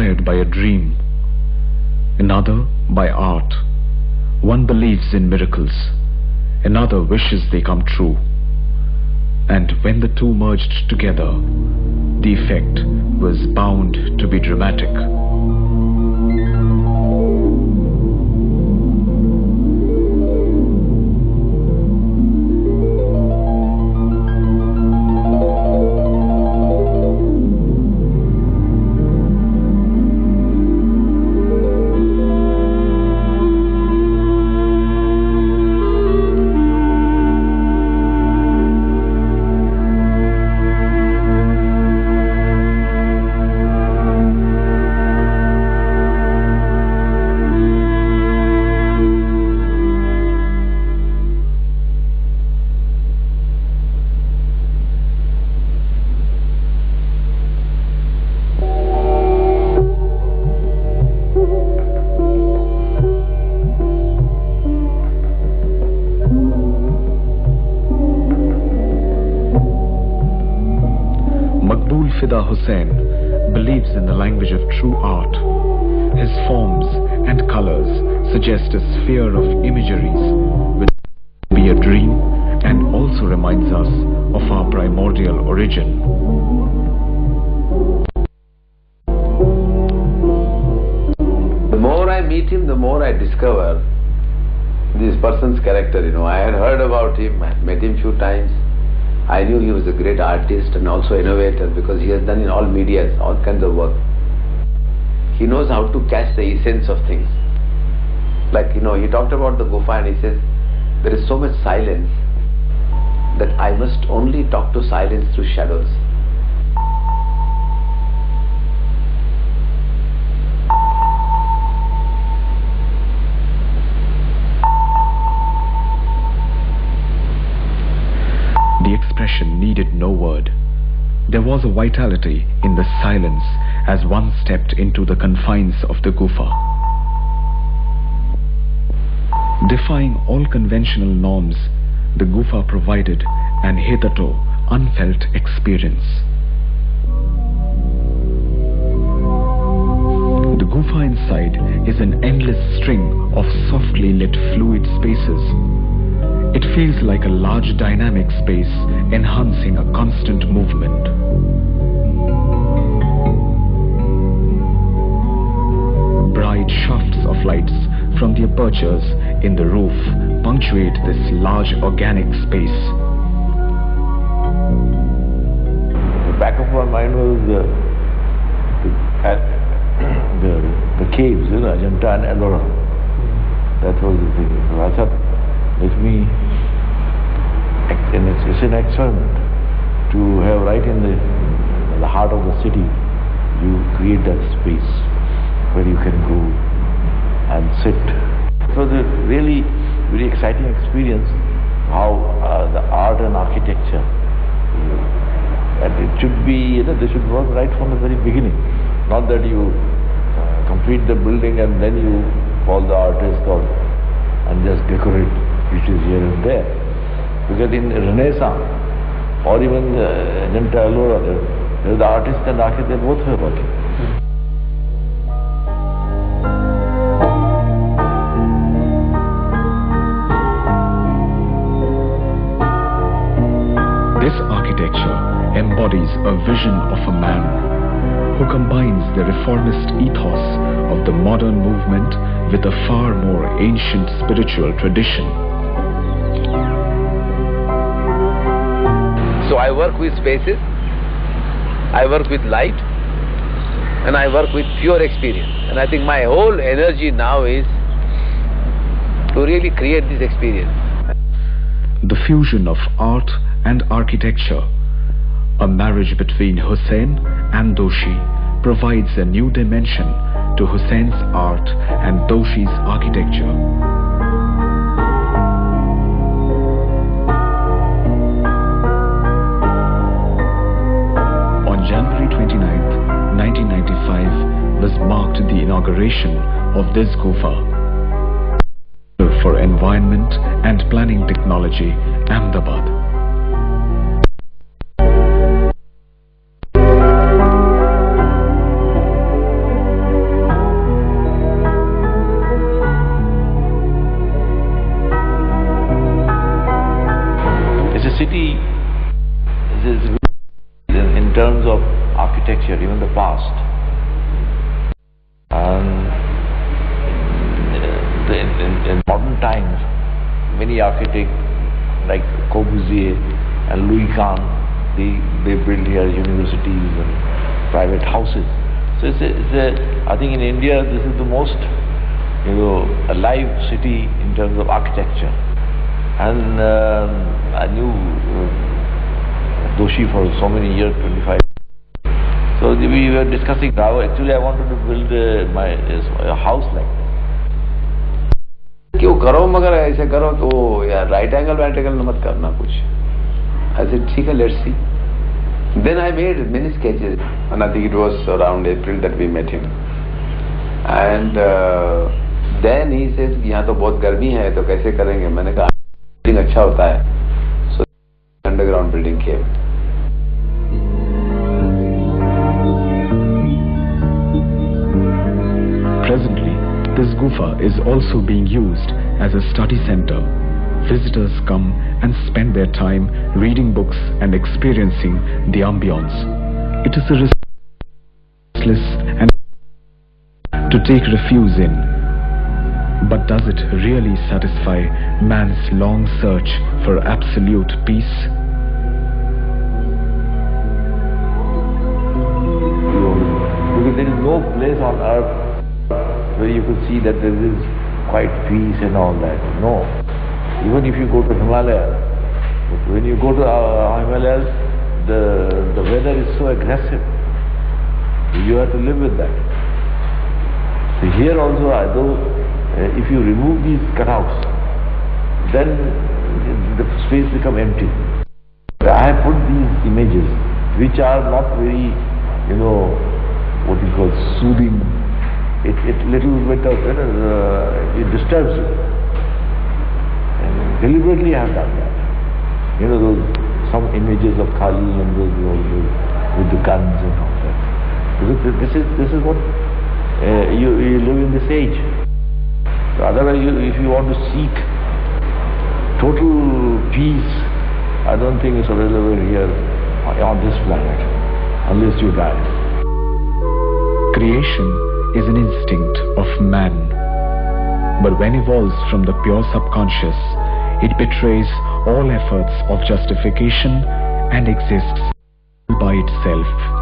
inspired by a dream, another by art. One believes in miracles, another wishes they come true. And when the two merged together, the effect was bound to be dramatic. Hussain believes in the language of true art. His forms and colors suggest a sphere of imageries which be a dream and also reminds us of our primordial origin. The more I meet him, the more I discover this person's character. I had heard about him, I met him few times. I knew he was a great artist and also innovator because he has done in all medias, all kinds of work. He knows how to catch the essence of things. Like, he talked about the Gufa and he says, there is so much silence that I must only talk to silence through shadows. The expression needed no word. There was a vitality in the silence as one stepped into the confines of the Gufa. Defying all conventional norms, the Gufa provided an hitherto unfelt experience. The Gufa inside is an endless string of softly lit fluid spaces. It feels like a large dynamic space enhancing a constant movement. Bright shafts of lights from the apertures in the roof punctuate this large organic space. The back of my mind was the caves, Ajanta and Ellora. That was the thing. So I thought, let me, and it's an experiment to have right in the heart of the city, you create that space where you can go and sit. It was a really very exciting experience how the art and architecture, and it should be, they should work right from the very beginning, not that you complete the building and then you call the artist and just decorate pieces here and there. Because in Renaissance, or even Ajanta Ellora, the artist and architect, they both were working. This architecture embodies a vision of a man who combines the reformist ethos of the modern movement with a far more ancient spiritual tradition. So I work with spaces, I work with light, and I work with pure experience. And I think my whole energy now is to really create this experience. The fusion of art and architecture, a marriage between Hussain and Doshi, provides a new dimension to Hussein's art and Doshi's architecture. On January 29th, 1995 was marked the inauguration of this Gufa. For Environment and Planning Technology, Ahmedabad. terms of architecture, even the past. And in modern times, many architects like Corbusier and Louis Kahn, they build here universities and private houses. So I think in India this is the most alive city in terms of architecture. And I knew Doshi for so many years, 25. So we were discussing how actually I wanted to build a house like this. क्यों करो, मगर ऐसे करो तो यार right angle मत करना कुछ ऐसे, ठीक है, let's see. Then I made many sketches, and I think it was around April that we met him. And then he said, यहाँ तो बहुत गर्मी है तो कैसे करेंगे. मैंने कहा बिल्डिंग अच्छा होता है. So underground building came. Presently, this gufa is also being used as a study center. Visitors come and spend their time reading books and experiencing the ambience. It is a restless and to take refuge in. But does it really satisfy man's long search for absolute peace? Because there is no place on earth where you could see that there is quite peace and all that. No. Even if you go to Himalayas, when you go to Himalayas, the weather is so aggressive. You have to live with that. So here also, though, if you remove these cutouts, then the space becomes empty. I have put these images, which are not very, what you call soothing. It little bit of, it disturbs you. And deliberately I have done that. Those some images of Kali and those with the guns and all that. Because this is what you live in this age. So otherwise, if you want to seek total peace, I don't think it's available here on this planet, unless you die. Creation is an instinct of man, but when evolved from the pure subconscious, it betrays all efforts of justification and exists by itself.